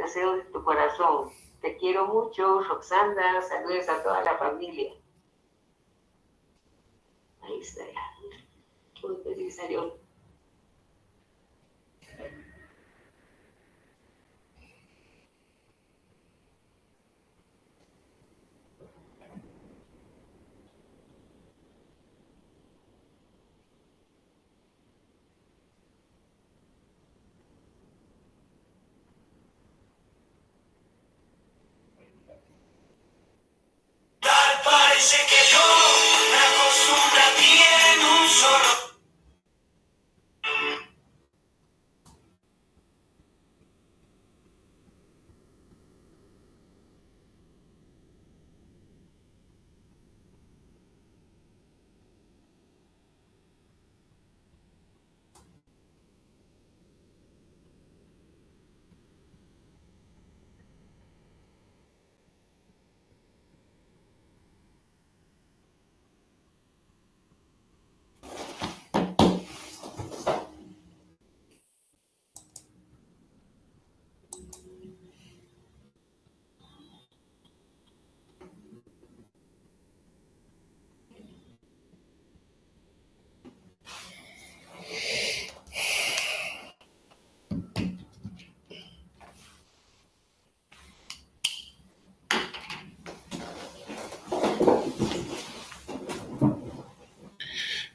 deseos de tu corazón. Te quiero mucho, Roxana. Saludos a toda la familia. Ahí está ya. Uy, sí salió. Parece que yo me acostumbro a ti en un solo.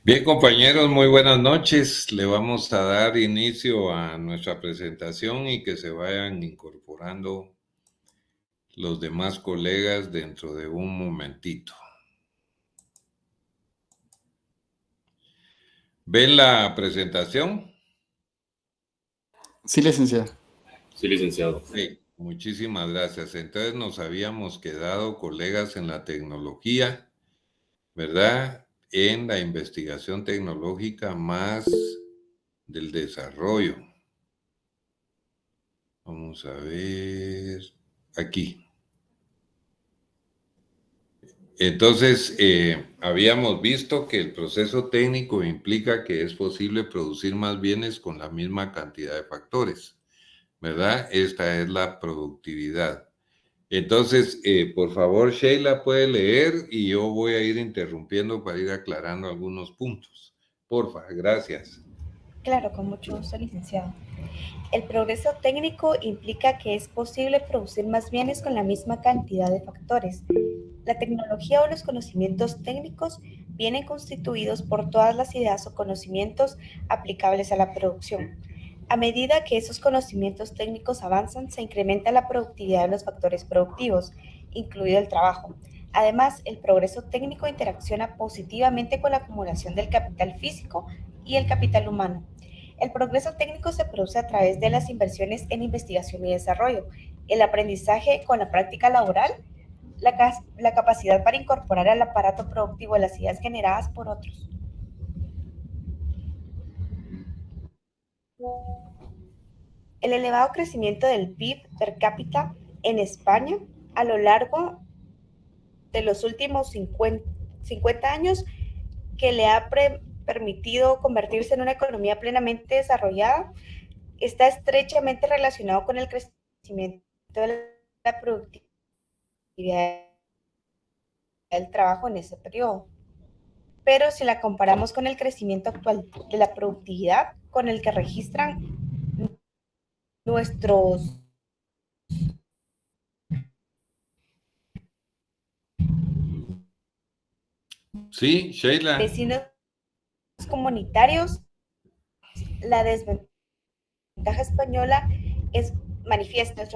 Bien, compañeros, muy buenas noches. Le vamos a dar inicio a nuestra presentación y que se vayan incorporando los demás colegas dentro de un momentito. ¿Ven la presentación? Sí, licenciado. Sí, licenciado. Sí, muchísimas gracias. Entonces nos habíamos quedado, colegas, en la tecnología, ¿verdad? En la investigación tecnológica más del desarrollo. Vamos a ver aquí. Entonces, habíamos visto que el proceso técnico implica que es posible producir más bienes con la misma cantidad de factores, ¿verdad? Esta es la productividad. Entonces, por favor, Sheila puede leer y yo voy a ir interrumpiendo para ir aclarando algunos puntos. Porfa, gracias. Claro, con mucho gusto, licenciado. El progreso técnico implica que es posible producir más bienes con la misma cantidad de factores. La tecnología o los conocimientos técnicos vienen constituidos por todas las ideas o conocimientos aplicables a la producción. A medida que esos conocimientos técnicos avanzan, se incrementa la productividad de los factores productivos, incluido el trabajo. Además, el progreso técnico interacciona positivamente con la acumulación del capital físico y el capital humano. El progreso técnico se produce a través de las inversiones en investigación y desarrollo, el aprendizaje con la práctica laboral, la capacidad para incorporar al aparato productivo las ideas generadas por otros. El elevado crecimiento del PIB per cápita en España a lo largo de los últimos 50 años, que le ha permitido convertirse en una economía plenamente desarrollada, está estrechamente relacionado con el crecimiento de la productividad del trabajo en ese periodo. Pero si la comparamos con el crecimiento actual de la productividad con el que registran nuestros Sí, Sheila. vecinos comunitarios, la desventaja española es manifiesta.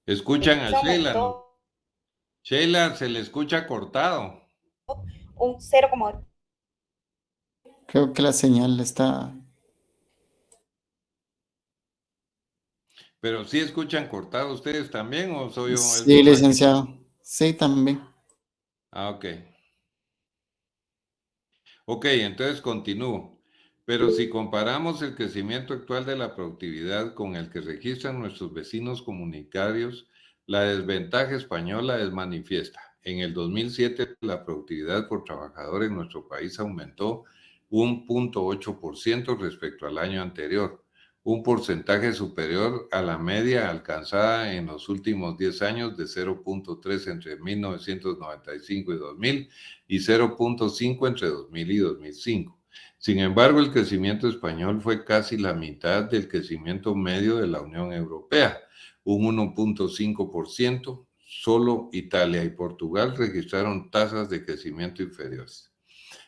Escuchan a Sheila, ¿no? Sheila, se le escucha cortado. Un 0,8. Creo que la señal está... Pero sí escuchan cortado ustedes también, ¿o soy yo? Sí, licenciado. Sí, también. Ah, ok. Ok, entonces continúo. Pero si comparamos el crecimiento actual de la productividad con el que registran nuestros vecinos comunitarios, la desventaja española es manifiesta. En el 2007 la productividad por trabajador en nuestro país aumentó un 0.8% respecto al año anterior, un porcentaje superior a la media alcanzada en los últimos 10 años de 0.3 entre 1995 y 2000 y 0.5 entre 2000 y 2005. Sin embargo, el crecimiento español fue casi la mitad del crecimiento medio de la Unión Europea, un 1.5%. Solo Italia y Portugal registraron tasas de crecimiento inferiores.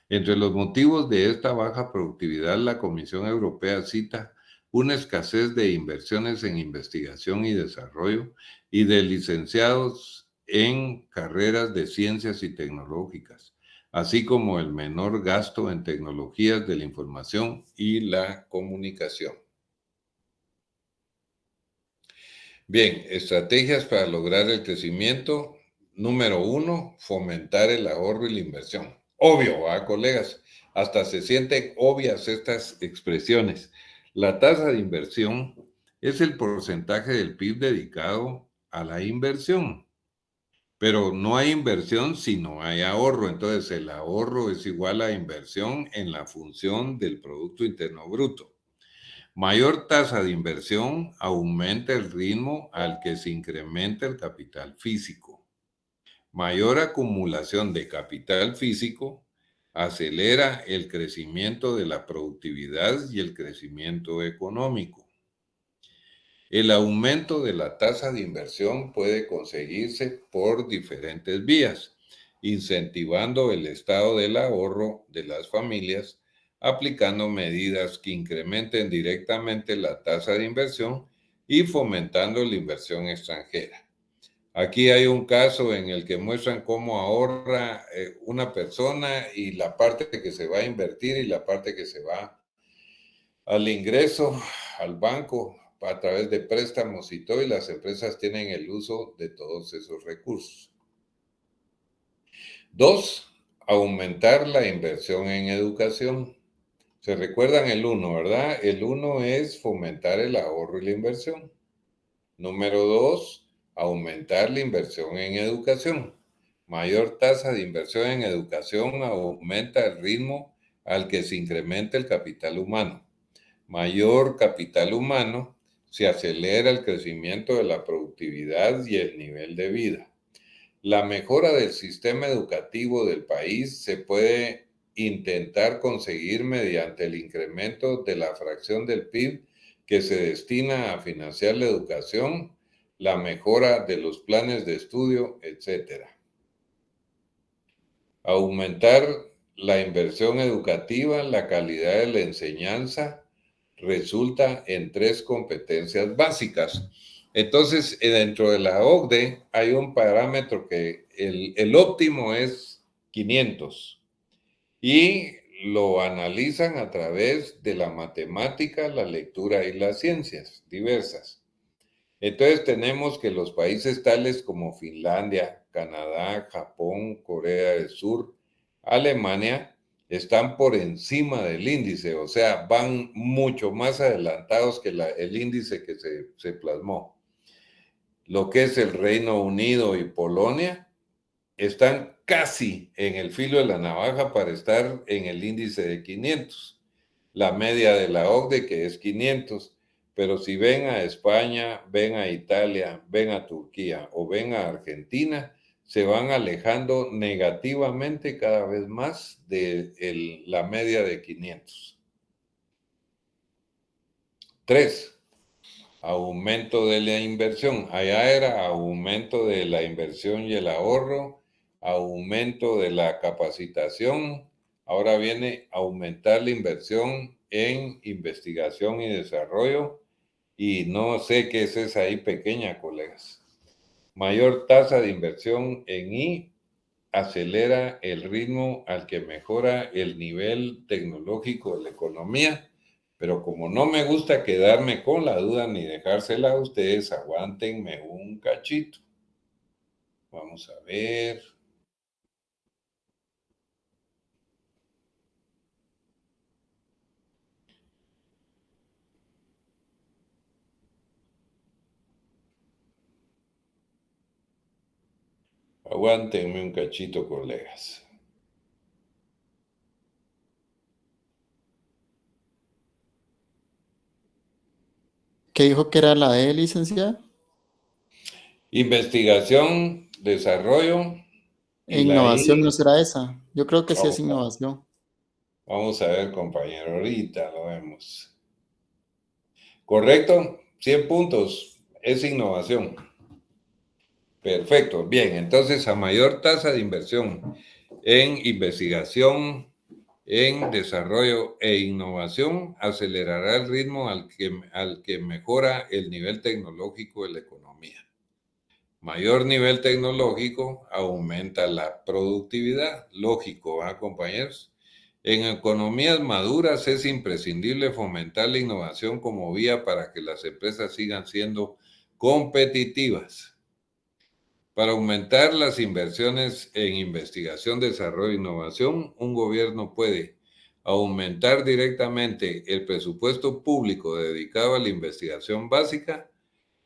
Entre los motivos de esta baja productividad, la Comisión Europea cita una escasez de inversiones en investigación y desarrollo y de licenciados en carreras de ciencias y tecnológicas, así como el menor gasto en tecnologías de la información y la comunicación. Bien, estrategias para lograr el crecimiento. Número 1, fomentar el ahorro y la inversión. Obvio, colegas? Hasta se sienten obvias estas expresiones. La tasa de inversión es el porcentaje del PIB dedicado a la inversión. Pero no hay inversión si no hay ahorro. Entonces, el ahorro es igual a inversión en la función del Producto Interno Bruto. Mayor tasa de inversión aumenta el ritmo al que se incrementa el capital físico. Mayor acumulación de capital físico acelera el crecimiento de la productividad y el crecimiento económico. El aumento de la tasa de inversión puede conseguirse por diferentes vías, incentivando el estado del ahorro de las familias, aplicando medidas que incrementen directamente la tasa de inversión y fomentando la inversión extranjera. Aquí hay un caso en el que muestran cómo ahorra una persona y la parte que se va a invertir y la parte que se va al ingreso al banco a través de préstamos y todo, y las empresas tienen el uso de todos esos recursos. 2, aumentar la inversión en educación. ¿Se recuerdan el 1, verdad? El 1 es fomentar el ahorro y la inversión. Número 2, aumentar la inversión en educación. Mayor tasa de inversión en educación aumenta el ritmo al que se incrementa el capital humano. Mayor capital humano, se acelera el crecimiento de la productividad y el nivel de vida. La mejora del sistema educativo del país se puede intentar conseguir mediante el incremento de la fracción del PIB que se destina a financiar la educación, la mejora de los planes de estudio, etc. Aumentar la inversión educativa, la calidad de la enseñanza, resulta en 3 competencias básicas. Entonces, dentro de la OCDE hay un parámetro que el óptimo es 500 y lo analizan a través de la matemática, la lectura y las ciencias diversas. Entonces tenemos que los países tales como Finlandia, Canadá, Japón, Corea del Sur, Alemania, están por encima del índice, o sea, van mucho más adelantados que el índice que se plasmó. Lo que es el Reino Unido y Polonia están casi en el filo de la navaja para estar en el índice de 500. La media de la OCDE que es 500, pero si ven a España, ven a Italia, ven a Turquía o ven a Argentina, se van alejando negativamente cada vez más de la media de 500. 3, aumento de la inversión. Allá era aumento de la inversión y el ahorro, aumento de la capacitación. Ahora viene aumentar la inversión en investigación y desarrollo. Y no sé qué es esa I pequeña, colegas. Mayor tasa de inversión en I acelera el ritmo al que mejora el nivel tecnológico de la economía, pero como no me gusta quedarme con la duda ni dejársela a ustedes, aguántenme un cachito. Vamos a ver. Aguántenme un cachito, colegas. ¿Qué dijo que era la D, licenciada? Investigación, desarrollo E y la innovación no I. será esa. Yo creo que sí es Vamos a, innovación. vamos a ver, compañero, ahorita lo vemos. ¿Correcto? 100 puntos. Es innovación. Perfecto. Bien, entonces a mayor tasa de inversión en investigación, en desarrollo e innovación, acelerará el ritmo al que mejora el nivel tecnológico de la economía. Mayor nivel tecnológico aumenta la productividad. Lógico, ¿va, compañeros? En economías maduras es imprescindible fomentar la innovación como vía para que las empresas sigan siendo competitivas. Para aumentar las inversiones en investigación, desarrollo e innovación, un gobierno puede aumentar directamente el presupuesto público dedicado a la investigación básica.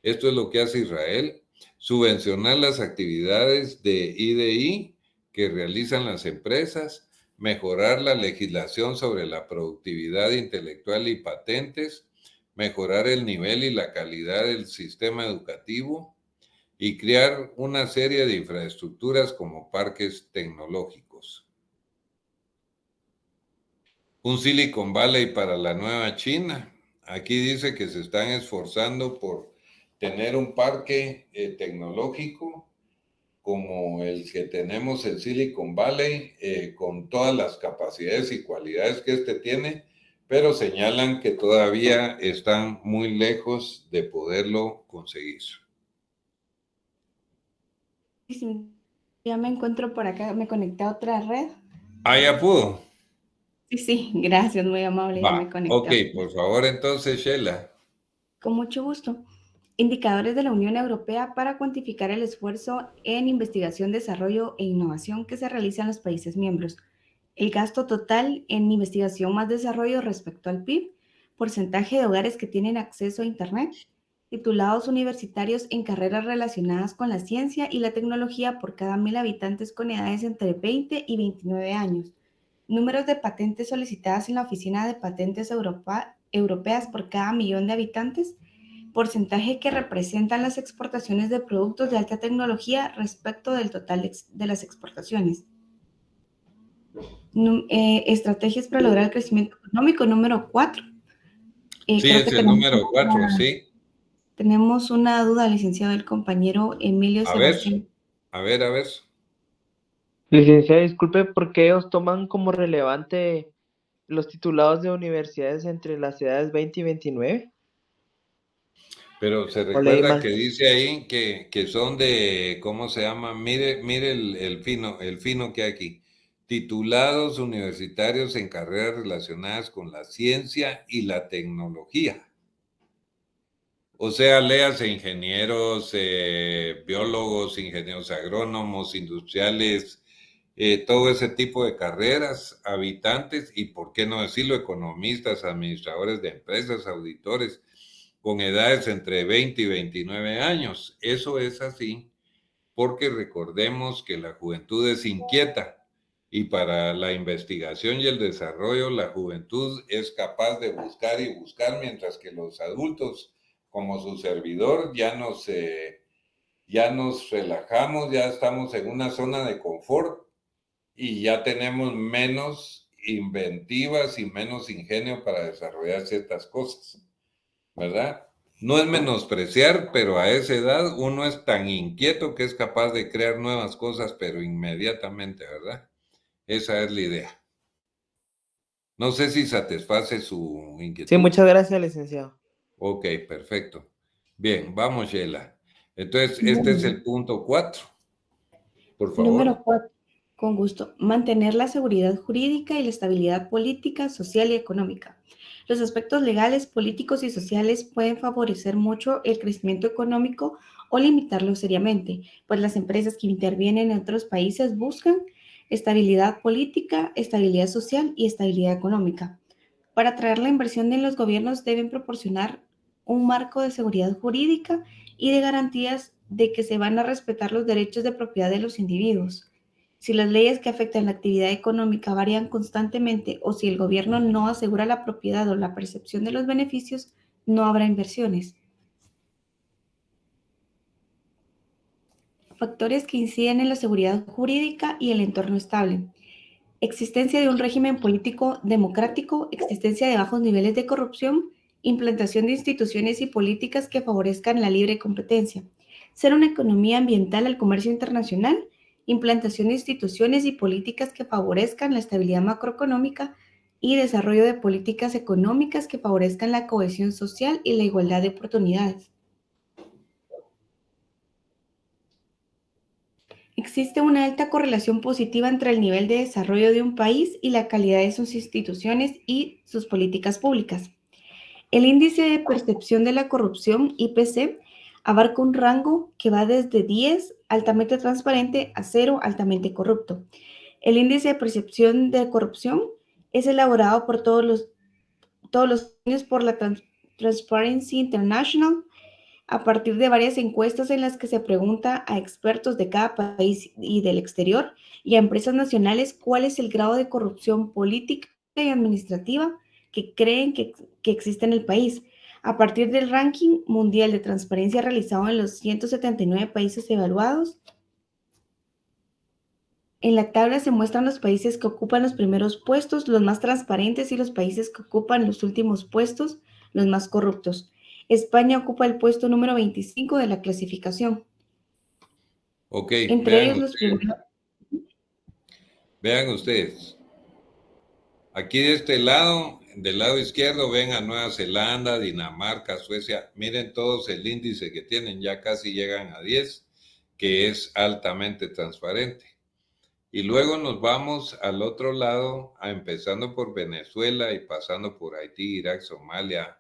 Esto es lo que hace Israel. Subvencionar las actividades de I+D+I que realizan las empresas, mejorar la legislación sobre la productividad intelectual y patentes, mejorar el nivel y la calidad del sistema educativo y crear una serie de infraestructuras como parques tecnológicos. Un Silicon Valley para la nueva China. Aquí dice que se están esforzando por tener un parque tecnológico como el que tenemos en Silicon Valley, con todas las capacidades y cualidades que este tiene, pero señalan que todavía están muy lejos de poderlo conseguir. Sí, ya me encuentro por acá, me conecté a otra red. Ah, ya pudo. Sí, gracias, muy amable, ya me Va, conecté. ok, por favor, entonces, Sheila. Con mucho gusto. Indicadores de la Unión Europea para cuantificar el esfuerzo en investigación, desarrollo e innovación que se realiza en los países miembros. El gasto total en investigación más desarrollo respecto al PIB, porcentaje de hogares que tienen acceso a Internet, titulados universitarios en carreras relacionadas con la ciencia y la tecnología por cada 1.000 habitantes con edades entre 20 y 29 años, números de patentes solicitadas en la Oficina de Patentes Europeas por cada 1.000.000 de habitantes, porcentaje que representan las exportaciones de productos de alta tecnología respecto del total de las exportaciones. Estrategias para lograr el crecimiento económico, número 4. Sí, es el número 4, sí. Tenemos una duda, licenciado, del compañero Emilio Sebastián. A ver. Licenciada, disculpe, ¿por qué ellos toman como relevante los titulados de universidades entre las edades 20 y 29? Pero se ¿O leí recuerda mal? que dice ahí que son de, ¿cómo se llama? Mire el fino que hay aquí. Titulados universitarios en carreras relacionadas con la ciencia y la tecnología. O sea, léase ingenieros, biólogos, ingenieros agrónomos, industriales, todo ese tipo de carreras, habitantes y, por qué no decirlo, economistas, administradores de empresas, auditores, con edades entre 20 y 29 años. Eso es así porque recordemos que la juventud es inquieta y para la investigación y el desarrollo la juventud es capaz de buscar y buscar, mientras que los adultos, como su servidor, ya nos relajamos, ya estamos en una zona de confort y ya tenemos menos inventivas y menos ingenio para desarrollar ciertas cosas, ¿verdad? No es menospreciar, pero a esa edad uno es tan inquieto que es capaz de crear nuevas cosas, pero inmediatamente, ¿verdad? Esa es la idea. No sé si satisface su Sí, inquietud. muchas gracias, licenciado. Ok, perfecto. Bien, vamos, Sheila. Entonces, este es el punto 4. Por favor. Número 4. Con gusto. Mantener la seguridad jurídica y la estabilidad política, social y económica. Los aspectos legales, políticos y sociales pueden favorecer mucho el crecimiento económico o limitarlo seriamente, pues las empresas que intervienen en otros países buscan estabilidad política, estabilidad social y estabilidad económica. Para atraer la inversión en los gobiernos deben proporcionar un marco de seguridad jurídica y de garantías de que se van a respetar los derechos de propiedad de los individuos. Si las leyes que afectan la actividad económica varían constantemente o si el gobierno no asegura la propiedad o la percepción de los beneficios, no habrá inversiones. Factores que inciden en la seguridad jurídica y el entorno estable. Existencia de un régimen político democrático, existencia de bajos niveles de corrupción, implantación de instituciones y políticas que favorezcan la libre competencia. Ser una economía ambiental al comercio internacional, implantación de instituciones y políticas que favorezcan la estabilidad macroeconómica y desarrollo de políticas económicas que favorezcan la cohesión social y la igualdad de oportunidades. Existe una alta correlación positiva entre el nivel de desarrollo de un país y la calidad de sus instituciones y sus políticas públicas. El índice de percepción de la corrupción, IPC, abarca un rango que va desde 10, altamente transparente, a 0, altamente corrupto. El índice de percepción de corrupción es elaborado por todos los años por la Transparency International, a partir de varias encuestas en las que se pregunta a expertos de cada país y del exterior y a empresas nacionales cuál es el grado de corrupción política y administrativa que creen que existe en el país. A partir del ranking mundial de transparencia realizado en los 179 países evaluados, en la tabla se muestran los países que ocupan los primeros puestos, los más transparentes, y los países que ocupan los últimos puestos, los más corruptos. España ocupa el puesto número 25 de la clasificación. Ok, Entre ellos los primeros. Vean ustedes. Aquí de este lado, del lado izquierdo, ven a Nueva Zelanda, Dinamarca, Suecia. Miren todos el índice que tienen, ya casi llegan a 10, que es altamente transparente. Y luego nos vamos al otro lado, empezando por Venezuela y pasando por Haití, Irak, Somalia,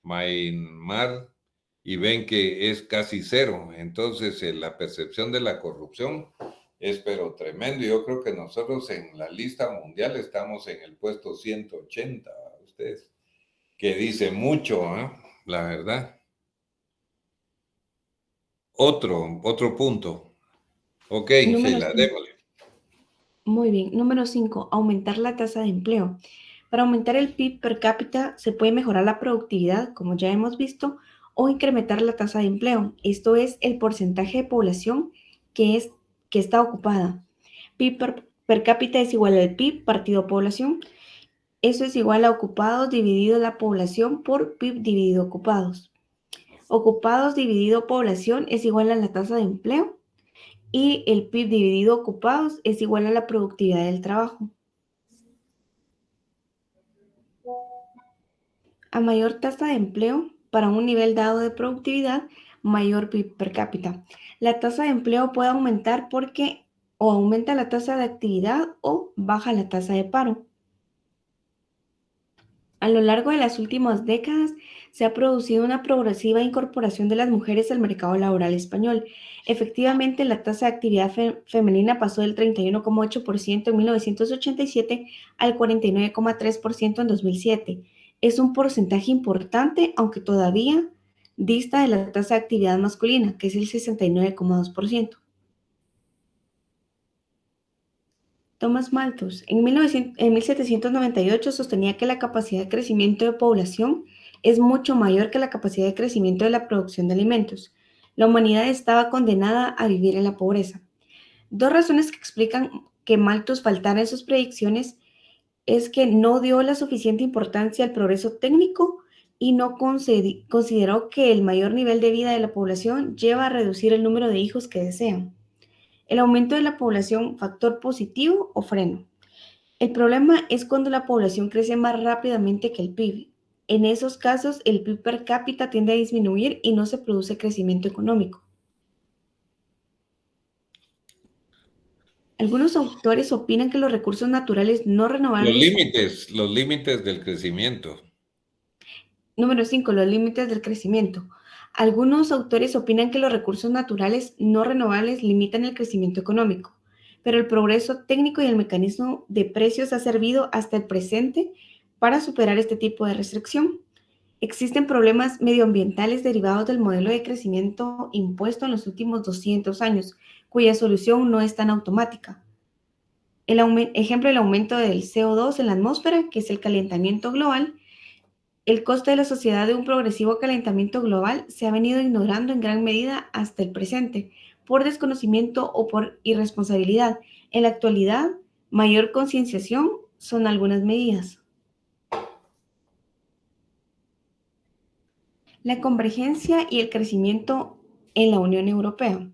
Myanmar, y ven que es casi 0. Entonces, la percepción de la corrupción es pero tremendo. Yo creo que nosotros en la lista mundial estamos en el puesto 180, ustedes, que dice mucho, la verdad. Otro punto. Ok, Sheila, démosle. Muy bien. Número 5, aumentar la tasa de empleo. Para aumentar el PIB per cápita se puede mejorar la productividad, como ya hemos visto, o incrementar la tasa de empleo. Esto es el porcentaje de población que está ocupada. PIB per cápita es igual al PIB partido población. Eso es igual a ocupados dividido la población por PIB dividido ocupados. Ocupados dividido población es igual a la tasa de empleo. Y el PIB dividido ocupados es igual a la productividad del trabajo. A mayor tasa de empleo, para un nivel dado de productividad, mayor PIB per cápita. La tasa de empleo puede aumentar porque o aumenta la tasa de actividad o baja la tasa de paro. A lo largo de las últimas décadas se ha producido una progresiva incorporación de las mujeres al mercado laboral español. Efectivamente, la tasa de actividad femenina pasó del 31,8% en 1987 al 49,3% en 2007. Es un porcentaje importante, aunque todavía dista de la tasa de actividad masculina, que es el 69,2%. Thomas Malthus, en 1798 sostenía que la capacidad de crecimiento de población es mucho mayor que la capacidad de crecimiento de la producción de alimentos. La humanidad estaba condenada a vivir en la pobreza. Dos razones que explican que Malthus faltara en sus predicciones es que no dio la suficiente importancia al progreso técnico y no consideró que el mayor nivel de vida de la población lleva a reducir el número de hijos que desean. El aumento de la población, factor positivo o freno. El problema es cuando la población crece más rápidamente que el PIB. En esos casos, el PIB per cápita tiende a disminuir y no se produce crecimiento económico. Algunos autores opinan que los recursos naturales no renovables... Los límites del crecimiento. Número 5, los límites del crecimiento. Algunos autores opinan que los recursos naturales no renovables limitan el crecimiento económico, pero el progreso técnico y el mecanismo de precios ha servido hasta el presente para superar este tipo de restricción. Existen problemas medioambientales derivados del modelo de crecimiento impuesto en los últimos 200 años, cuya solución no es tan automática. Ejemplo, el aumento del CO2 en la atmósfera, que es el calentamiento global. El coste de la sociedad de un progresivo calentamiento global se ha venido ignorando en gran medida hasta el presente, por desconocimiento o por irresponsabilidad. En la actualidad, mayor concienciación son algunas medidas. La convergencia y el crecimiento en la Unión Europea.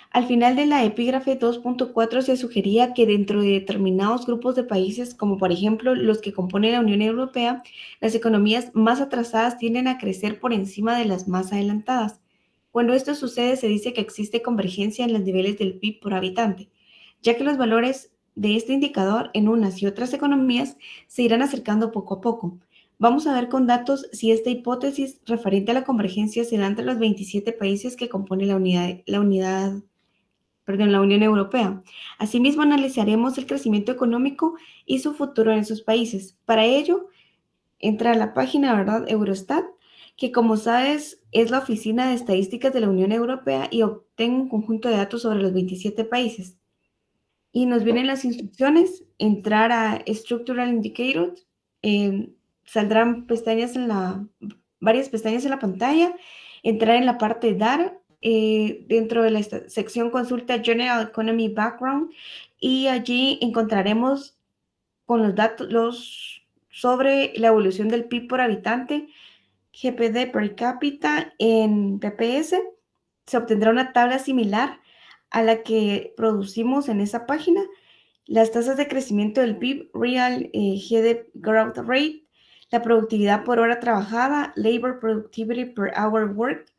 Al final de la epígrafe 2.4 se sugería que dentro de determinados grupos de países, como por ejemplo los que componen la Unión Europea, las economías más atrasadas tienden a crecer por encima de las más adelantadas. Cuando esto sucede, se dice que existe convergencia en los niveles del PIB por habitante, ya que los valores de este indicador en unas y otras economías se irán acercando poco a poco. Vamos a ver con datos si esta hipótesis referente a la convergencia se da entre los 27 países que componen la Unión Europea. Asimismo, analizaremos el crecimiento económico y su futuro en esos países. Para ello, entra a la página, ¿verdad?, Eurostat, que como sabes es la oficina de estadísticas de la Unión Europea y obtén un conjunto de datos sobre los 27 países. Y nos vienen las instrucciones, entrar a Structural Indicators, saldrán varias pestañas en la pantalla, entrar en la parte Data, dentro de la sección Consulta General Economy Background, y allí encontraremos con los datos sobre la evolución del PIB por habitante, GPD per cápita en BPS. Se obtendrá una tabla similar a la que producimos en esa página. Las tasas de crecimiento del PIB, Real GDP Growth Rate, la productividad por hora trabajada, Labor Productivity per Hour Worked.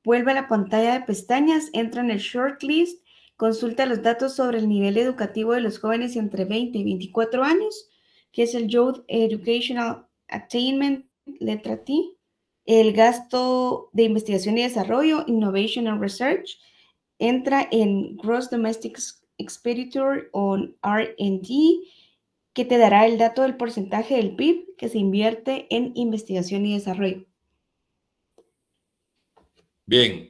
Vuelve a la pantalla de pestañas, entra en el shortlist, consulta los datos sobre el nivel educativo de los jóvenes entre 20 y 24 años, que es el Youth Educational Attainment, letra T, el gasto de investigación y desarrollo, Innovation and Research, entra en Gross Domestic Expenditure on R&D, que te dará el dato del porcentaje del PIB que se invierte en investigación y desarrollo. Bien,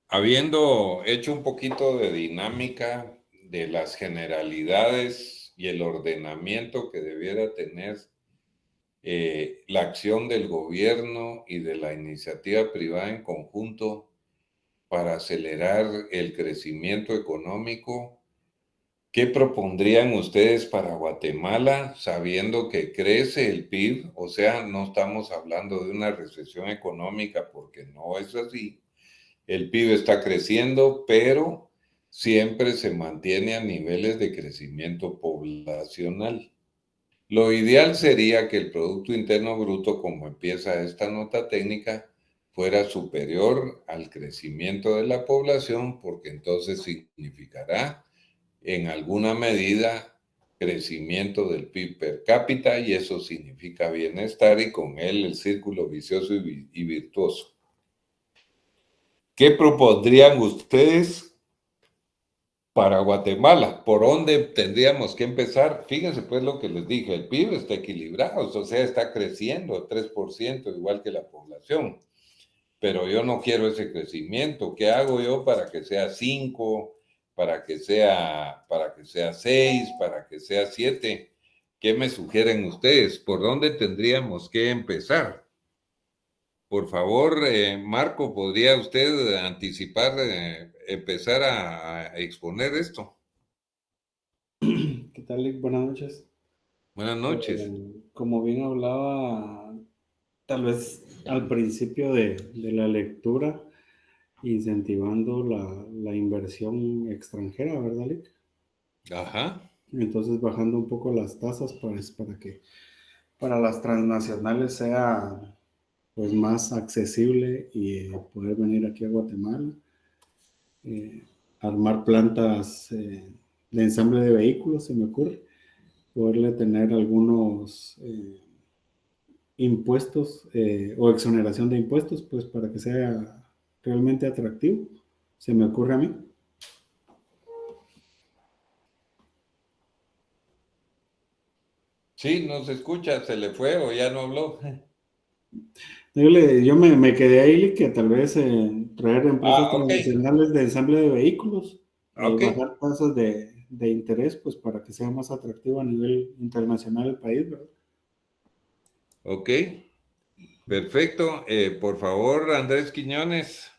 habiendo hecho un poquito de dinámica de las generalidades y el ordenamiento que debiera tener la acción del gobierno y de la iniciativa privada en conjunto para acelerar el crecimiento económico, ¿qué propondrían ustedes para Guatemala, sabiendo que crece el PIB? O sea, no estamos hablando de una recesión económica porque no es así. El PIB está creciendo, pero siempre se mantiene a niveles de crecimiento poblacional. Lo ideal sería que el Producto Interno Bruto, como empieza esta nota técnica, fuera superior al crecimiento de la población, porque entonces significará en alguna medida crecimiento del PIB per cápita y eso significa bienestar y con él el círculo vicioso y virtuoso. ¿Qué propondrían ustedes para Guatemala? ¿Por dónde tendríamos que empezar? Fíjense pues lo que les dije, el PIB está equilibrado, o sea, está creciendo 3%, igual que la población. Pero yo no quiero ese crecimiento. ¿Qué hago yo para que sea 5, para que sea 6, para que sea 7? ¿Qué me sugieren ustedes? ¿Por dónde tendríamos que empezar? Por favor, Marco, ¿podría usted anticipar, empezar a exponer esto? ¿Qué tal, Lick? Buenas noches. Buenas noches. Como bien hablaba, tal vez al principio de la lectura, incentivando la inversión extranjera, ¿verdad, Lick? Ajá. Entonces bajando un poco las tasas para que para las transnacionales sea pues más accesible y poder venir aquí a Guatemala, armar plantas de ensamble de vehículos, se me ocurre, poderle tener algunos impuestos o exoneración de impuestos, pues para que sea realmente atractivo, se me ocurre a mí. Sí, no se escucha, se le fue o ya no habló. Yo me quedé ahí que tal vez traer empresas Ok, transnacionales de ensamble de vehículos, ok, bajar tasas de interés, pues para que sea más atractivo a nivel internacional el país, ¿verdad? ok, perfecto. Por favor, Andrés Quiñones,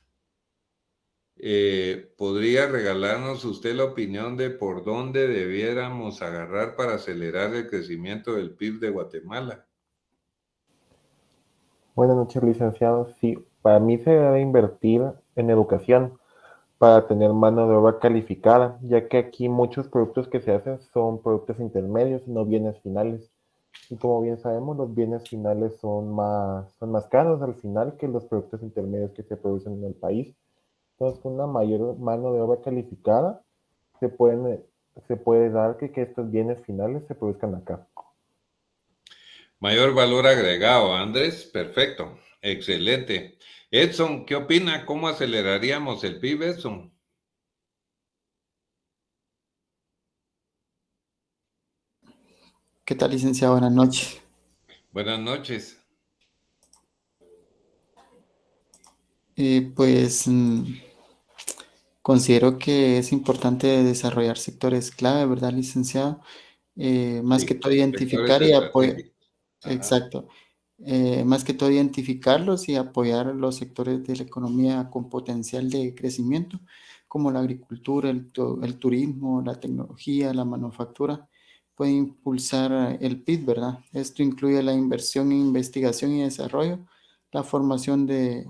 ¿podría regalarnos usted la opinión de por dónde debiéramos agarrar para acelerar el crecimiento del PIB de Guatemala? Buenas noches, licenciado. Sí, para mí se debe invertir en educación para tener mano de obra calificada, ya que aquí muchos productos que se hacen son productos intermedios, no bienes finales. Y como bien sabemos, los bienes finales son más caros al final que los productos intermedios que se producen en el país. Entonces, con una mayor mano de obra calificada, se pueden, se puede dar que estos bienes finales se produzcan acá. Mayor valor agregado, Andrés, perfecto, excelente. Edson, ¿qué opina? ¿Cómo aceleraríamos el PIB, Edson? ¿Qué tal, licenciado? Buenas noches. Buenas noches. Pues considero que es importante desarrollar sectores clave, ¿verdad, licenciado? Más que Sí, todo sectores identificar y apoyar, estratégicos. Ajá. exacto, más que todo identificarlos y apoyar los sectores de la economía con potencial de crecimiento, como la agricultura, el turismo, la tecnología, la manufactura, puede impulsar el PIB, ¿verdad? Esto incluye la inversión en investigación y desarrollo, la formación de,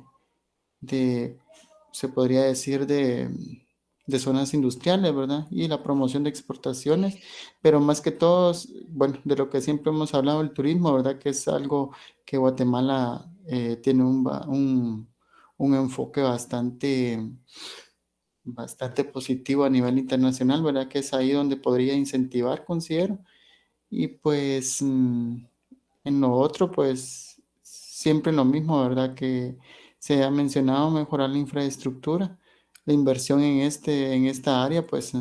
se podría decir, de zonas industriales, ¿verdad? Y la promoción de exportaciones, pero más que todo, bueno, de lo que siempre hemos hablado, el turismo, ¿verdad? Que es algo que Guatemala tiene un enfoque bastante positivo a nivel internacional, ¿verdad? Que es ahí donde podría incentivar, considero. Y pues en lo otro, pues siempre lo mismo, ¿verdad? Que se ha mencionado mejorar la infraestructura, la inversión en esta área, pues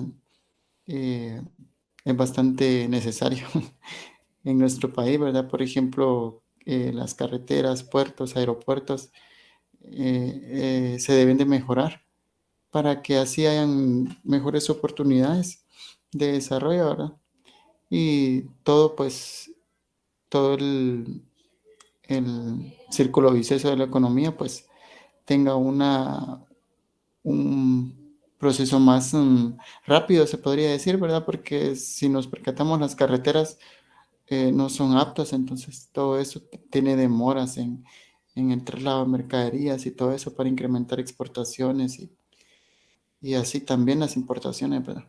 eh, es bastante necesario en nuestro país, ¿verdad? Por ejemplo, las carreteras, puertos, aeropuertos se deben de mejorar para que así hayan mejores oportunidades de desarrollo, ¿verdad? Y todo, pues, todo el círculo vicioso de la economía, pues tenga un proceso más rápido, se podría decir, ¿verdad? Porque si nos percatamos, las carreteras no son aptas, entonces todo eso tiene demoras en el traslado de mercaderías y todo eso para incrementar exportaciones y así también las importaciones, ¿verdad?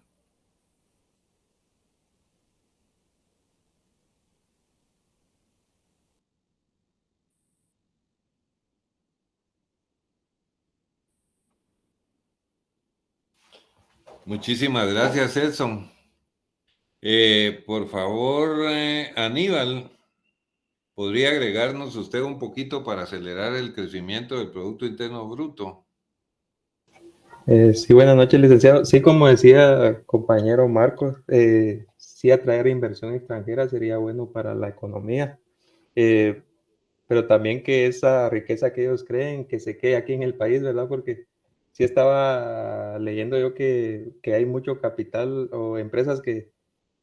Muchísimas gracias, Edson. Por favor, Aníbal, ¿podría agregarnos usted un poquito para acelerar el crecimiento del Producto Interno Bruto? Sí, buenas noches, licenciado. Sí, como decía compañero Marcos, sí atraer inversión extranjera sería bueno para la economía, eh, pero también que esa riqueza que ellos creen que se quede aquí en el país, ¿verdad? Porque sí estaba leyendo yo que hay mucho capital o empresas que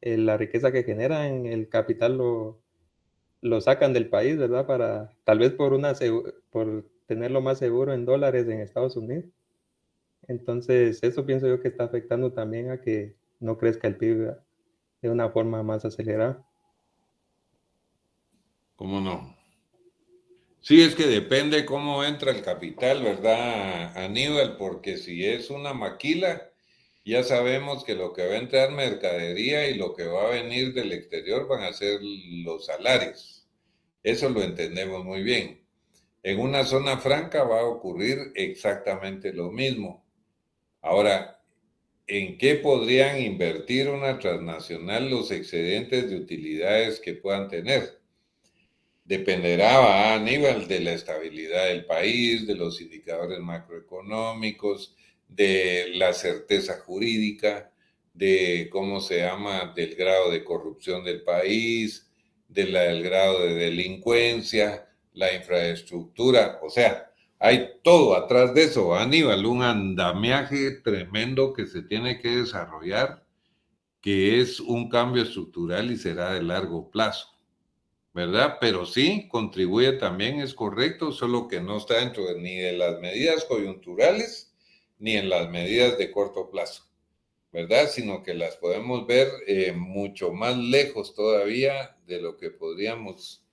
la riqueza que generan, el capital lo sacan del país, ¿verdad? Para tal vez por tenerlo más seguro en dólares en Estados Unidos. Entonces, eso pienso yo que está afectando también a que no crezca el PIB de una forma más acelerada. ¿Cómo no? Sí, es que depende cómo entra el capital, ¿verdad, Aníbal? Porque si es una maquila, ya sabemos que lo que va a entrar mercadería y lo que va a venir del exterior van a ser los salarios. Eso lo entendemos muy bien. En una zona franca va a ocurrir exactamente lo mismo. Ahora, ¿en qué podrían invertir una transnacional los excedentes de utilidades que puedan tener? Dependerá, Aníbal, de la estabilidad del país, de los indicadores macroeconómicos, de la certeza jurídica, de cómo se llama, del grado de corrupción del país, del grado de delincuencia. la infraestructura, o sea, hay todo atrás de eso, Aníbal, un andamiaje tremendo que se tiene que desarrollar, que es un cambio estructural y será de largo plazo, ¿verdad? Pero sí, contribuye también, es correcto, solo que no está dentro ni de las medidas coyunturales ni en las medidas de corto plazo, ¿verdad? Sino que las podemos ver mucho más lejos todavía de lo que podríamos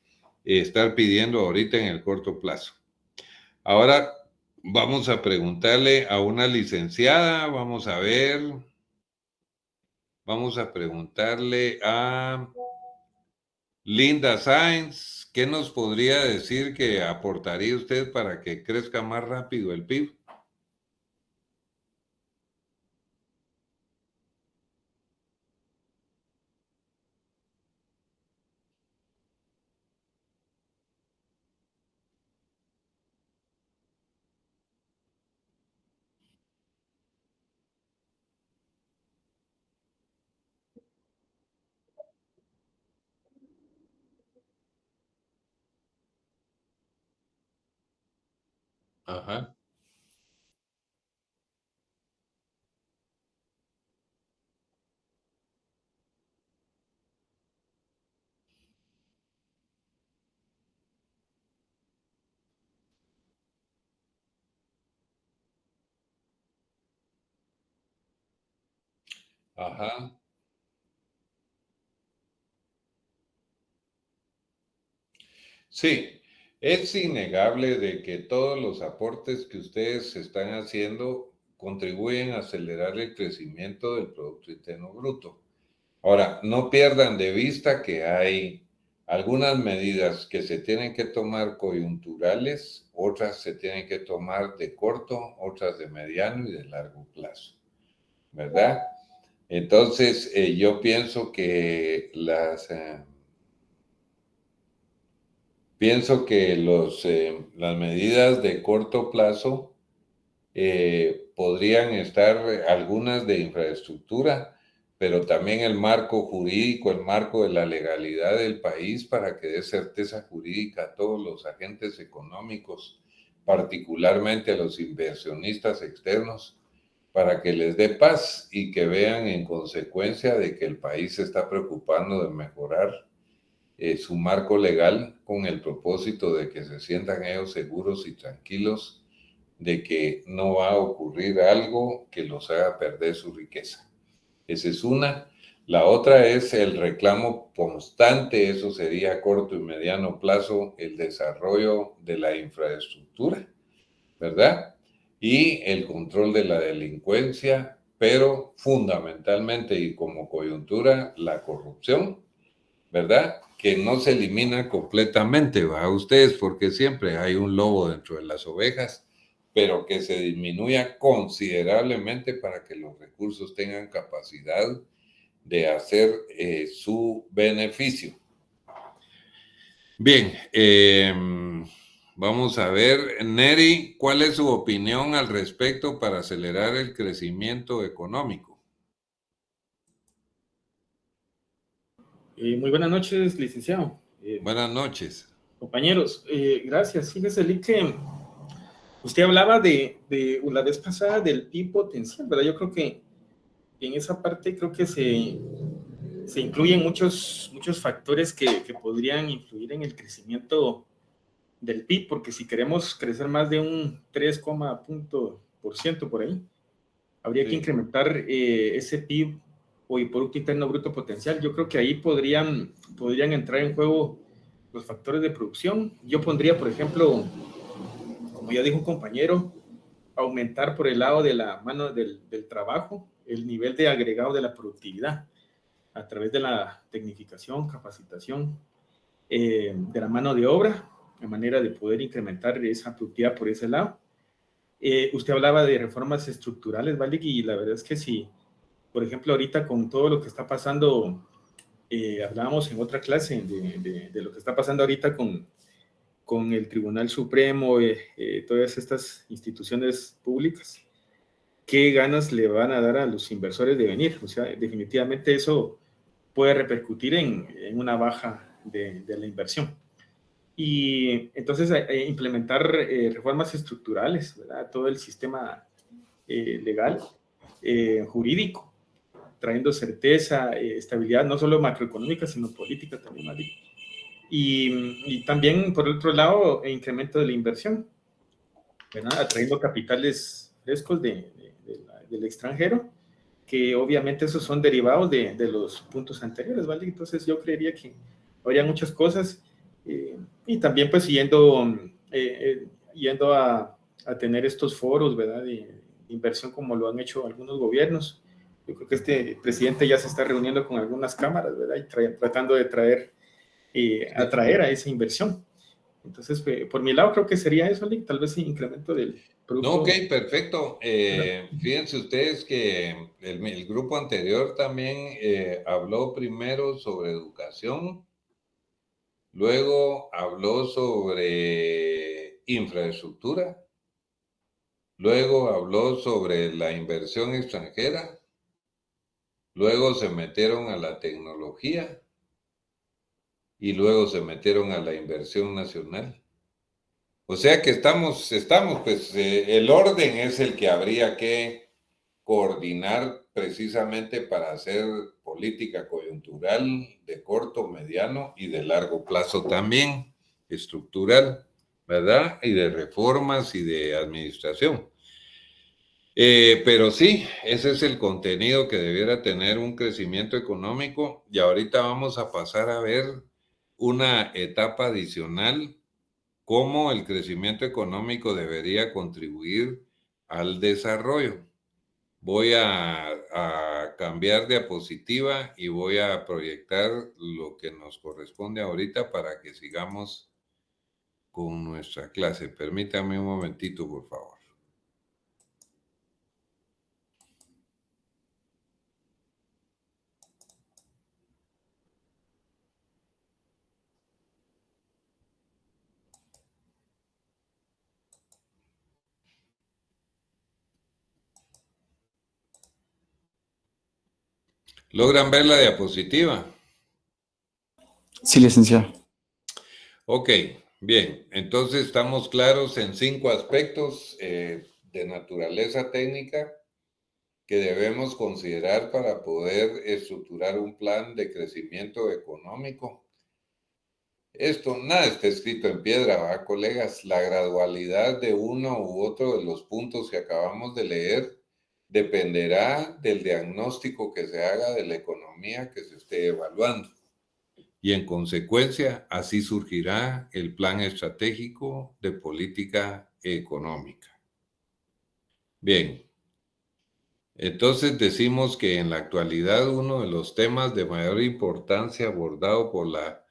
estar pidiendo ahorita en el corto plazo. Ahora vamos a preguntarle a una licenciada, vamos a preguntarle a Linda Sáenz, ¿qué nos podría decir que aportaría usted para que crezca más rápido el PIB? Ajá, ajá. Sí, es innegable de que todos los aportes que ustedes están haciendo contribuyen a acelerar el crecimiento del Producto Interno Bruto. Ahora, no pierdan de vista que hay algunas medidas que se tienen que tomar coyunturales, otras se tienen que tomar de corto, otras de mediano y de largo plazo, ¿verdad? Entonces, yo pienso que las medidas de corto plazo podrían estar algunas de infraestructura, pero también el marco jurídico, el marco de la legalidad del país para que dé certeza jurídica a todos los agentes económicos, particularmente a los inversionistas externos, para que les dé paz y que vean en consecuencia de que el país se está preocupando de mejorar su marco legal con el propósito de que se sientan ellos seguros y tranquilos de que no va a ocurrir algo que los haga perder su riqueza. Esa es una. La otra es el reclamo constante, eso sería a corto y mediano plazo, el desarrollo de la infraestructura, ¿verdad? Y el control de la delincuencia, pero fundamentalmente y como coyuntura, la corrupción, ¿verdad? Que no se elimina completamente, ¿va? Ustedes, porque siempre hay un lobo dentro de las ovejas, pero que se disminuya considerablemente para que los recursos tengan capacidad de hacer su beneficio. Bien, vamos a ver, Neri, ¿cuál es su opinión al respecto para acelerar el crecimiento económico? Muy buenas noches, licenciado. Buenas noches. Compañeros, gracias. Fíjese, Lee, que usted hablaba de la vez pasada del PIB potencial, ¿verdad? Yo creo que en esa parte creo que se incluyen muchos factores que podrían influir en el crecimiento del PIB, porque si queremos crecer más de un 3,% por ahí, habría que incrementar ese PIB o Producto Interno Bruto potencial. Yo creo que ahí podrían entrar en juego los factores de producción. Yo pondría, por ejemplo, como ya dijo un compañero, aumentar por el lado de la mano del trabajo el nivel de agregado de la productividad a través de la tecnificación, capacitación de la mano de obra, de manera de poder incrementar esa productividad por ese lado. Usted hablaba de reformas estructurales, ¿vale? Y la verdad es que sí. Por ejemplo, ahorita con todo lo que está pasando, hablábamos en otra clase de lo que está pasando ahorita con el Tribunal Supremo, todas estas instituciones públicas, ¿qué ganas le van a dar a los inversores de venir? O sea, definitivamente eso puede repercutir en una baja de la inversión. Y entonces implementar reformas estructurales, ¿verdad? Todo el sistema legal, jurídico, trayendo certeza, estabilidad, no solo macroeconómica, sino política también, ¿vale? Y también, por otro lado, incremento de la inversión, ¿verdad? Atrayendo capitales frescos del extranjero, que obviamente esos son derivados de los puntos anteriores, ¿vale? Entonces yo creería que habría muchas cosas, y también pues yendo a tener estos foros, ¿verdad? De inversión como lo han hecho algunos gobiernos. Yo creo que este presidente ya se está reuniendo con algunas cámaras, ¿verdad? Y tratando de atraer a esa inversión. Entonces, por mi lado creo que sería eso, Lick, tal vez incremento del producto. No, ok, perfecto. Fíjense ustedes que el grupo anterior también habló primero sobre educación, luego habló sobre infraestructura, luego habló sobre la inversión extranjera, luego se metieron a la tecnología y luego se metieron a la inversión nacional. O sea que estamos pues el orden es el que habría que coordinar precisamente para hacer política coyuntural de corto, mediano y de largo plazo también, estructural, ¿verdad? Y de reformas y de administración. Pero sí, ese es el contenido que debiera tener un crecimiento económico, y ahorita vamos a pasar a ver una etapa adicional, cómo el crecimiento económico debería contribuir al desarrollo. Voy a cambiar diapositiva y voy a proyectar lo que nos corresponde ahorita para que sigamos con nuestra clase. Permítame un momentito, por favor. ¿Logran ver la diapositiva? Sí, licenciado. Ok, bien. Entonces estamos claros en 5 aspectos de naturaleza técnica que debemos considerar para poder estructurar un plan de crecimiento económico. Esto nada está escrito en piedra, ¿verdad, colegas? La gradualidad de uno u otro de los puntos que acabamos de leer dependerá del diagnóstico que se haga de la economía que se esté evaluando. Y en consecuencia, así surgirá el plan estratégico de política económica. Bien, entonces decimos que en la actualidad uno de los temas de mayor importancia abordado por la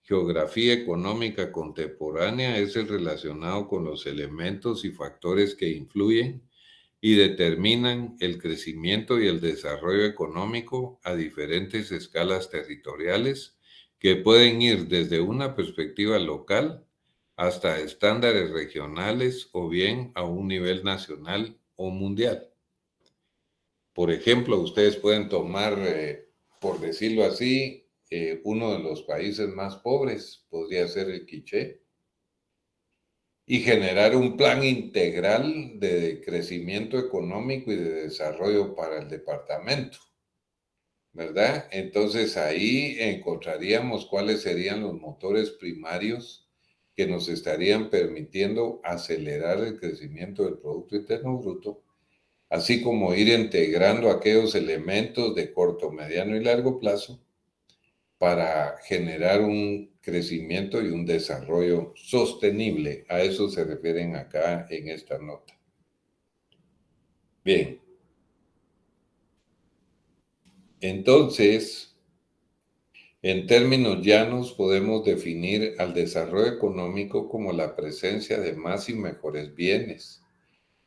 geografía económica contemporánea es el relacionado con los elementos y factores que influyen y determinan el crecimiento y el desarrollo económico a diferentes escalas territoriales que pueden ir desde una perspectiva local hasta estándares regionales o bien a un nivel nacional o mundial. Por ejemplo, ustedes pueden tomar, por decirlo así, uno de los países más pobres, podría ser el Quiché, y generar un plan integral de crecimiento económico y de desarrollo para el departamento, ¿verdad? Entonces ahí encontraríamos cuáles serían los motores primarios que nos estarían permitiendo acelerar el crecimiento del Producto Interno Bruto, así como ir integrando aquellos elementos de corto, mediano y largo plazo para generar un crecimiento y un desarrollo sostenible. A eso se refieren acá en esta nota. Bien. Entonces, en términos llanos, podemos definir al desarrollo económico como la presencia de más y mejores bienes,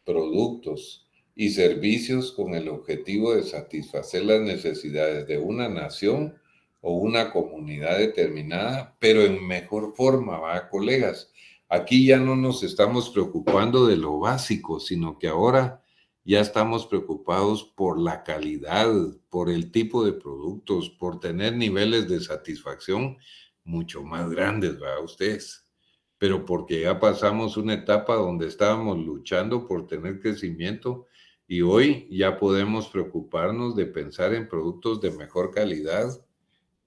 productos y servicios con el objetivo de satisfacer las necesidades de una nación o una comunidad determinada, pero en mejor forma, ¿va, colegas? Aquí ya no nos estamos preocupando de lo básico, sino que ahora ya estamos preocupados por la calidad, por el tipo de productos, por tener niveles de satisfacción mucho más grandes, ¿va, ustedes? pero porque ya pasamos una etapa donde estábamos luchando por tener crecimiento y hoy ya podemos preocuparnos de pensar en productos de mejor calidad.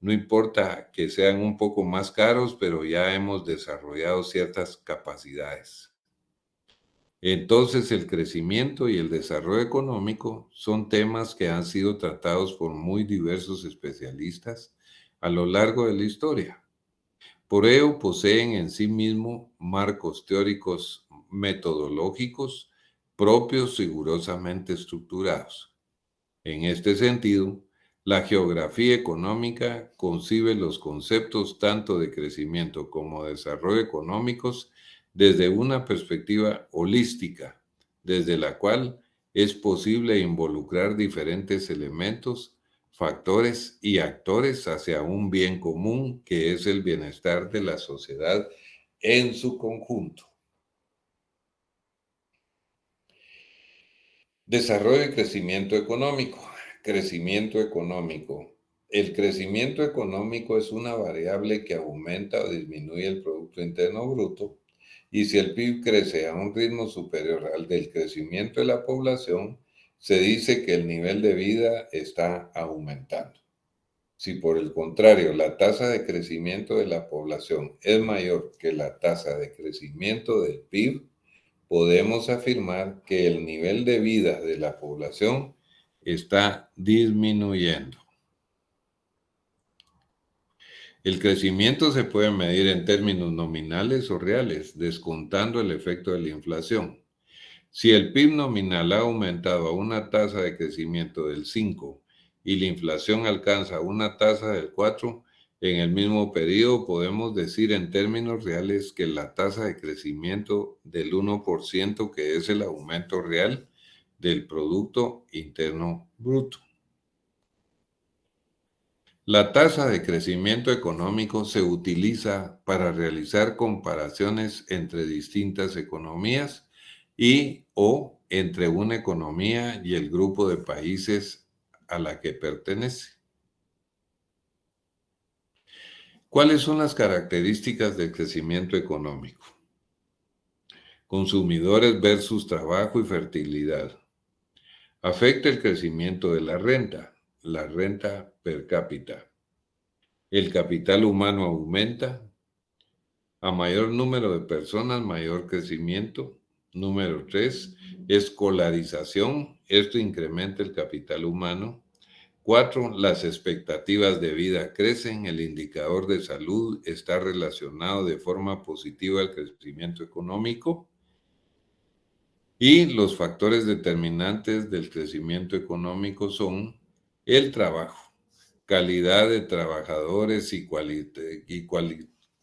No importa que sean un poco más caros, pero ya hemos desarrollado ciertas capacidades. Entonces, el crecimiento y el desarrollo económico son temas que han sido tratados por muy diversos especialistas a lo largo de la historia. Por ello, poseen en sí mismo marcos teóricos metodológicos propios rigurosamente estructurados. En este sentido, la geografía económica concibe los conceptos tanto de crecimiento como de desarrollo económicos desde una perspectiva holística, desde la cual es posible involucrar diferentes elementos, factores y actores hacia un bien común que es el bienestar de la sociedad en su conjunto. Desarrollo y crecimiento económico. Crecimiento económico. El crecimiento económico es una variable que aumenta o disminuye el Producto Interno Bruto, y si el PIB crece a un ritmo superior al del crecimiento de la población, se dice que el nivel de vida está aumentando. Si por el contrario la tasa de crecimiento de la población es mayor que la tasa de crecimiento del PIB, podemos afirmar que el nivel de vida de la población está disminuyendo. El crecimiento se puede medir en términos nominales o reales, descontando el efecto de la inflación. Si el PIB nominal ha aumentado a una tasa de crecimiento del 5 y la inflación alcanza una tasa del 4, en el mismo periodo podemos decir en términos reales que la tasa de crecimiento del 1%, que es el aumento real del Producto Interno Bruto. La tasa de crecimiento económico se utiliza para realizar comparaciones entre distintas economías y o entre una economía y el grupo de países a la que pertenece. ¿Cuáles son las características del crecimiento económico? Consumidores versus trabajo y fertilidad. Afecta el crecimiento de la renta per cápita. El capital humano aumenta. A mayor número de personas, mayor crecimiento. Número 3, escolarización. Esto incrementa el capital humano. 4, las expectativas de vida crecen. El indicador de salud está relacionado de forma positiva al crecimiento económico. Y los factores determinantes del crecimiento económico son el trabajo, calidad de trabajadores y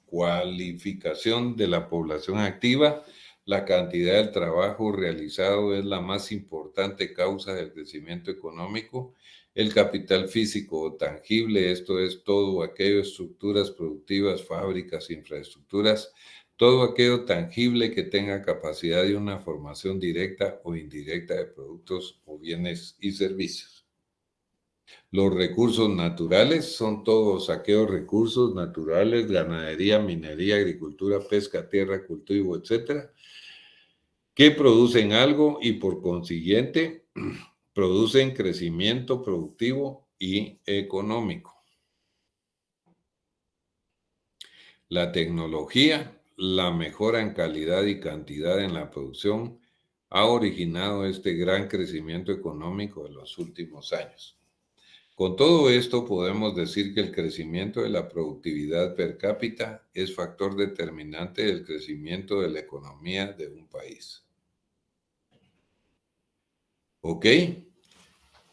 cualificación de la población activa. La cantidad de trabajo realizado es la más importante causa del crecimiento económico. El capital físico o tangible, esto es todo aquello, estructuras productivas, fábricas, infraestructuras, todo aquello tangible que tenga capacidad de una formación directa o indirecta de productos o bienes y servicios. Los recursos naturales son todos aquellos recursos naturales, ganadería, minería, agricultura, pesca, tierra, cultivo, etcétera, que producen algo y por consiguiente producen crecimiento productivo y económico. La tecnología, la mejora en calidad y cantidad en la producción ha originado este gran crecimiento económico de los últimos años. Con todo esto podemos decir que el crecimiento de la productividad per cápita es factor determinante del crecimiento de la economía de un país. ¿Ok?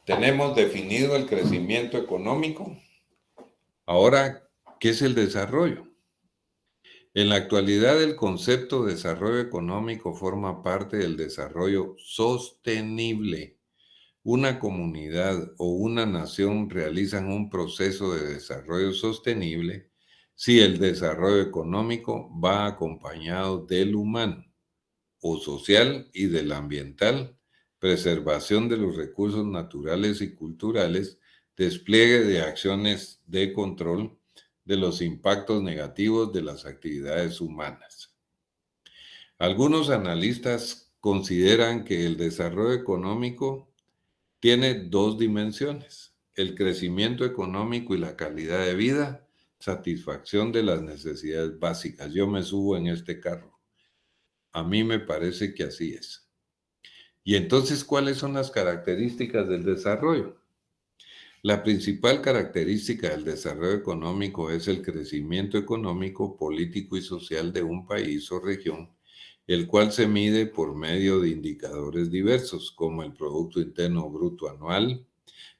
Tenemos definido el crecimiento económico. Ahora, ¿qué es el desarrollo? En la actualidad, el concepto de desarrollo económico forma parte del desarrollo sostenible. Una comunidad o una nación realizan un proceso de desarrollo sostenible si el desarrollo económico va acompañado del humano o social y del ambiental, preservación de los recursos naturales y culturales, despliegue de acciones de control de los impactos negativos de las actividades humanas. Algunos analistas consideran que el desarrollo económico tiene dos dimensiones: el crecimiento económico y la calidad de vida, satisfacción de las necesidades básicas. Yo me subo en este carro. A mí me parece que así es. Y entonces, ¿cuáles son las características del desarrollo? La principal característica del desarrollo económico es el crecimiento económico, político y social de un país o región, el cual se mide por medio de indicadores diversos, como el Producto Interno Bruto Anual,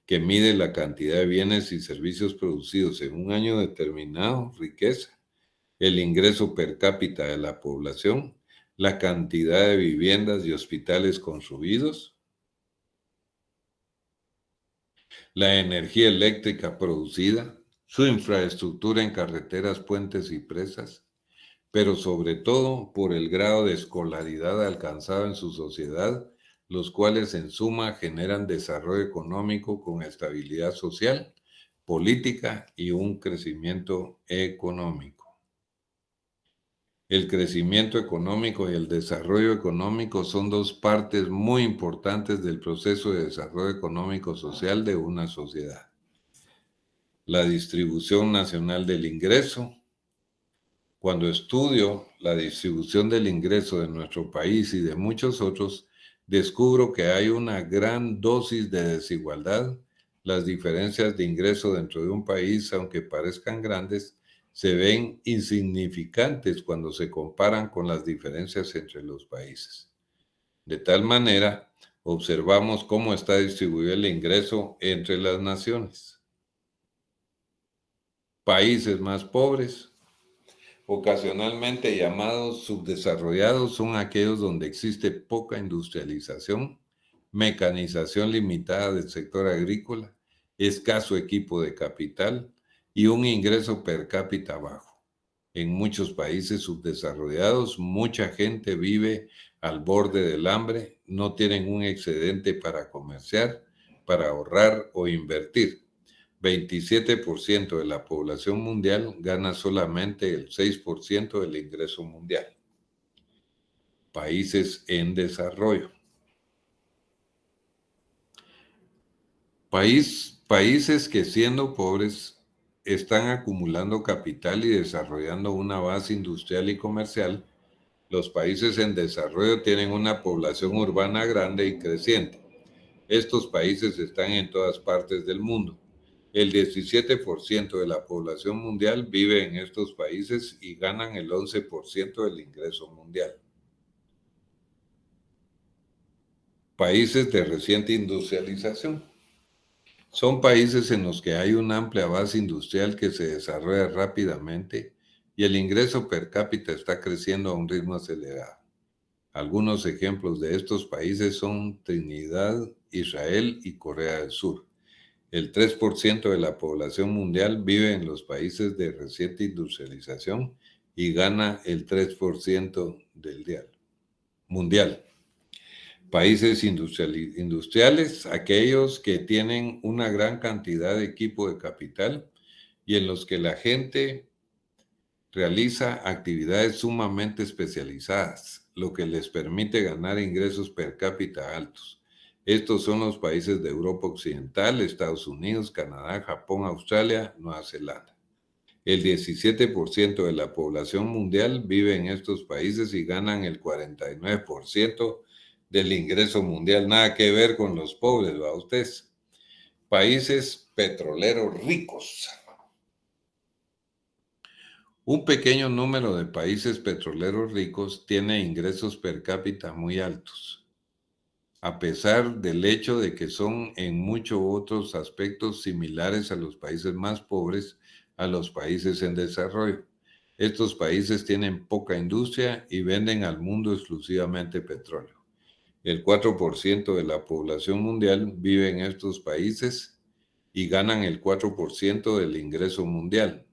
que mide la cantidad de bienes y servicios producidos en un año determinado, riqueza, el ingreso per cápita de la población, la cantidad de viviendas y hospitales construidos, la energía eléctrica producida, su infraestructura en carreteras, puentes y presas, pero sobre todo por el grado de escolaridad alcanzado en su sociedad, los cuales en suma generan desarrollo económico con estabilidad social, política y un crecimiento económico. El crecimiento económico y el desarrollo económico son dos partes muy importantes del proceso de desarrollo económico social de una sociedad. La distribución nacional del ingreso. Cuando estudio la distribución del ingreso de nuestro país y de muchos otros, descubro que hay una gran dosis de desigualdad. Las diferencias de ingreso dentro de un país, aunque parezcan grandes, se ven insignificantes cuando se comparan con las diferencias entre los países. De tal manera, observamos cómo está distribuido el ingreso entre las naciones. Países más pobres, ocasionalmente llamados subdesarrollados, son aquellos donde existe poca industrialización, mecanización limitada del sector agrícola, escaso equipo de capital y un ingreso per cápita bajo. En muchos países subdesarrollados, mucha gente vive al borde del hambre, no tienen un excedente para comerciar, para ahorrar o invertir. 27% de la población mundial gana solamente el 6% del ingreso mundial. Países en desarrollo. Países que siendo pobres están acumulando capital y desarrollando una base industrial y comercial. Los países en desarrollo tienen una población urbana grande y creciente. Estos países están en todas partes del mundo. El 17% de la población mundial vive en estos países y ganan el 11% del ingreso mundial. Países de reciente industrialización. Son países en los que hay una amplia base industrial que se desarrolla rápidamente y el ingreso per cápita está creciendo a un ritmo acelerado. Algunos ejemplos de estos países son Trinidad, Israel y Corea del Sur. El 3% de la población mundial vive en los países de reciente industrialización y gana el 3% del mundial. Países industriales, aquellos que tienen una gran cantidad de equipo de capital y en los que la gente realiza actividades sumamente especializadas, lo que les permite ganar ingresos per cápita altos. Estos son los países de Europa Occidental, Estados Unidos, Canadá, Japón, Australia, Nueva Zelanda. El 17% de la población mundial vive en estos países y ganan el 49% del ingreso mundial. Nada que ver con los pobres, ¿va ustedes? Países petroleros ricos. Un pequeño número de países petroleros ricos tiene ingresos per cápita muy altos, a pesar del hecho de que son en muchos otros aspectos similares a los países más pobres, a los países en desarrollo. Estos países tienen poca industria y venden al mundo exclusivamente petróleo. El 4% de la población mundial vive en estos países y ganan el 4% del ingreso mundial.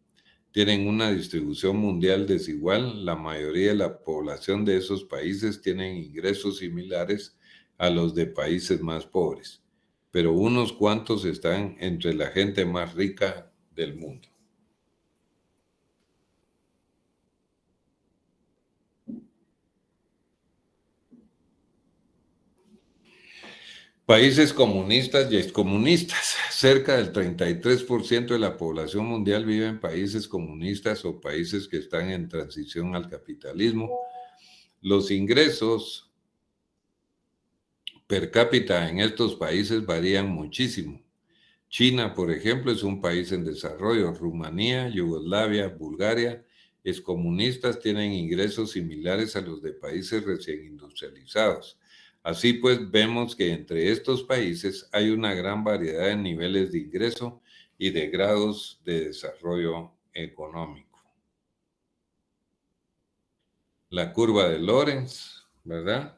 Tienen una distribución mundial desigual. La mayoría de la población de esos países tienen ingresos similares a los de países más pobres, pero unos cuantos están entre la gente más rica del mundo. Países comunistas y excomunistas. Cerca del 33% de la población mundial vive en países comunistas o países que están en transición al capitalismo. Los ingresos per cápita en estos países varían muchísimo. China, por ejemplo, es un país en desarrollo. Rumanía, Yugoslavia, Bulgaria, excomunistas tienen ingresos similares a los de países recién industrializados. Así pues, vemos que entre estos países hay una gran variedad de niveles de ingreso y de grados de desarrollo económico. La curva de Lorenz, ¿verdad?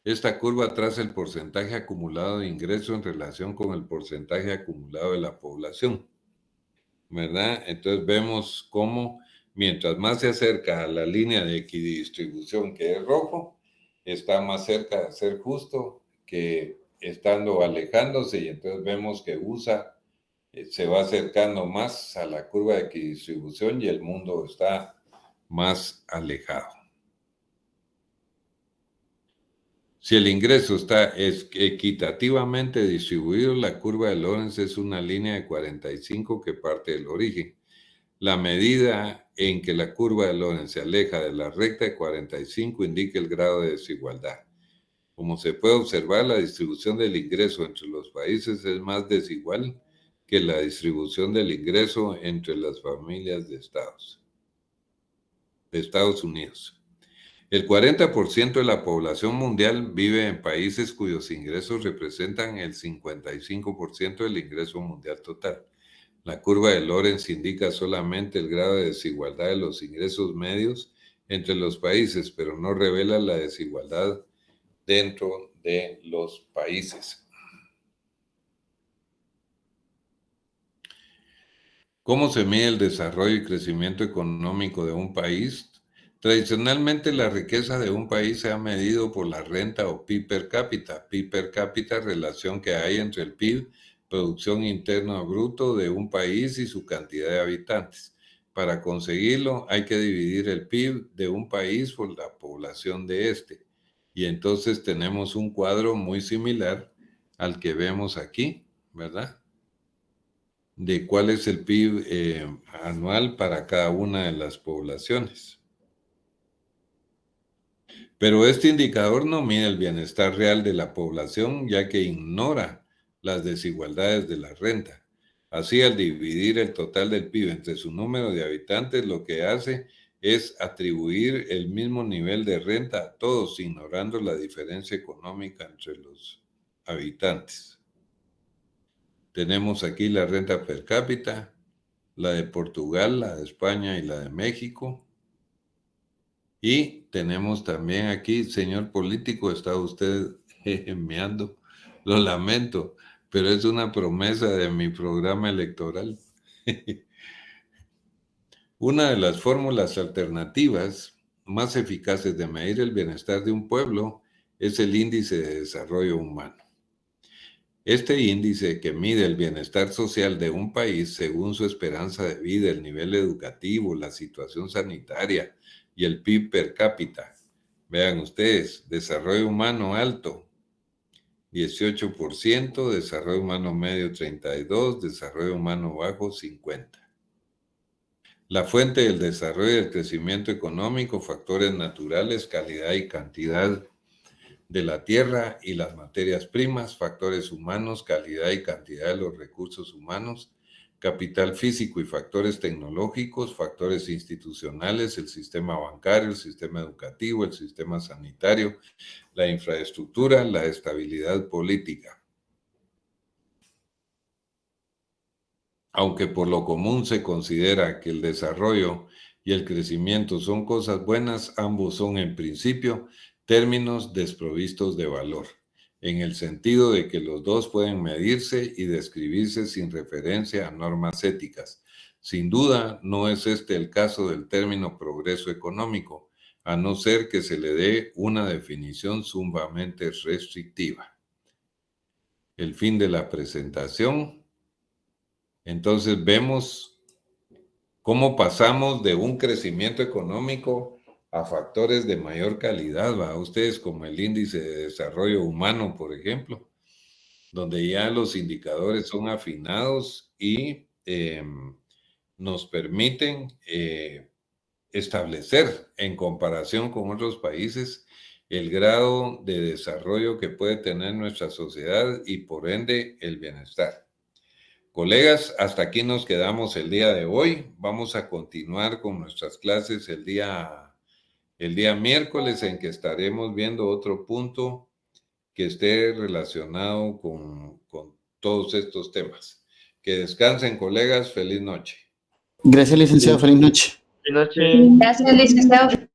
Esta curva traza el porcentaje acumulado de ingreso en relación con el porcentaje acumulado de la población, ¿verdad? Entonces vemos cómo mientras más se acerca a la línea de equidistribución, que es rojo, está más cerca de ser justo que estando alejándose, y entonces vemos que USA se va acercando más a la curva de equidistribución y el mundo está más alejado. Si el ingreso está equitativamente distribuido, la curva de Lorenz es una línea de 45 que parte del origen. La medida en que la curva de Lorenz se aleja de la recta de 45 indica el grado de desigualdad. Como se puede observar, la distribución del ingreso entre los países es más desigual que la distribución del ingreso entre las familias de Estados Unidos. El 40% de la población mundial vive en países cuyos ingresos representan el 55% del ingreso mundial total. La curva de Lorenz indica solamente el grado de desigualdad de los ingresos medios entre los países, pero no revela la desigualdad dentro de los países. ¿Cómo se mide el desarrollo y crecimiento económico de un país? Tradicionalmente, la riqueza de un país se ha medido por la renta o PIB per cápita. PIB per cápita, relación que hay entre el PIB, Producción Interna Bruto de un país y su cantidad de habitantes. Para conseguirlo, hay que dividir el PIB de un país por la población de este. Y entonces tenemos un cuadro muy similar al que vemos aquí, ¿verdad? De cuál es el PIB anual para cada una de las poblaciones. Pero este indicador no mide el bienestar real de la población, ya que ignora las desigualdades de la renta. Así, al dividir el total del PIB entre su número de habitantes, lo que hace es atribuir el mismo nivel de renta a todos, ignorando la diferencia económica entre los habitantes. Tenemos aquí la renta per cápita, la de Portugal, la de España y la de México. Y tenemos también aquí, señor político, está usted meando, lo lamento, pero es una promesa de mi programa electoral. Una de las fórmulas alternativas más eficaces de medir el bienestar de un pueblo es el índice de desarrollo humano. Este índice, que mide el bienestar social de un país según su esperanza de vida, el nivel educativo, la situación sanitaria y el PIB per cápita. Vean ustedes, desarrollo humano alto, 18%, desarrollo humano medio 32%, desarrollo humano bajo 50%. La fuente del desarrollo y del crecimiento económico, factores naturales, calidad y cantidad de la tierra y las materias primas, factores humanos, calidad y cantidad de los recursos humanos, capital físico y factores tecnológicos, factores institucionales, el sistema bancario, el sistema educativo, el sistema sanitario, la infraestructura, la estabilidad política. Aunque por lo común se considera que el desarrollo y el crecimiento son cosas buenas, ambos son en principio términos desprovistos de valor, en el sentido de que los dos pueden medirse y describirse sin referencia a normas éticas. Sin duda, no es este el caso del término progreso económico, a no ser que se le dé una definición sumamente restrictiva. El fin de la presentación. Entonces vemos cómo pasamos de un crecimiento económico a factores de mayor calidad, ¿va? Ustedes como el índice de desarrollo humano, por ejemplo, donde ya los indicadores son afinados y nos permiten establecer en comparación con otros países el grado de desarrollo que puede tener nuestra sociedad y por ende el bienestar. Colegas, hasta aquí nos quedamos el día de hoy. Vamos a continuar con nuestras clases el día miércoles, en que estaremos viendo otro punto que esté relacionado con todos estos temas. Que descansen, colegas. Feliz noche. Gracias, licenciado. Feliz noche. Buenas noches. Gracias, licenciado.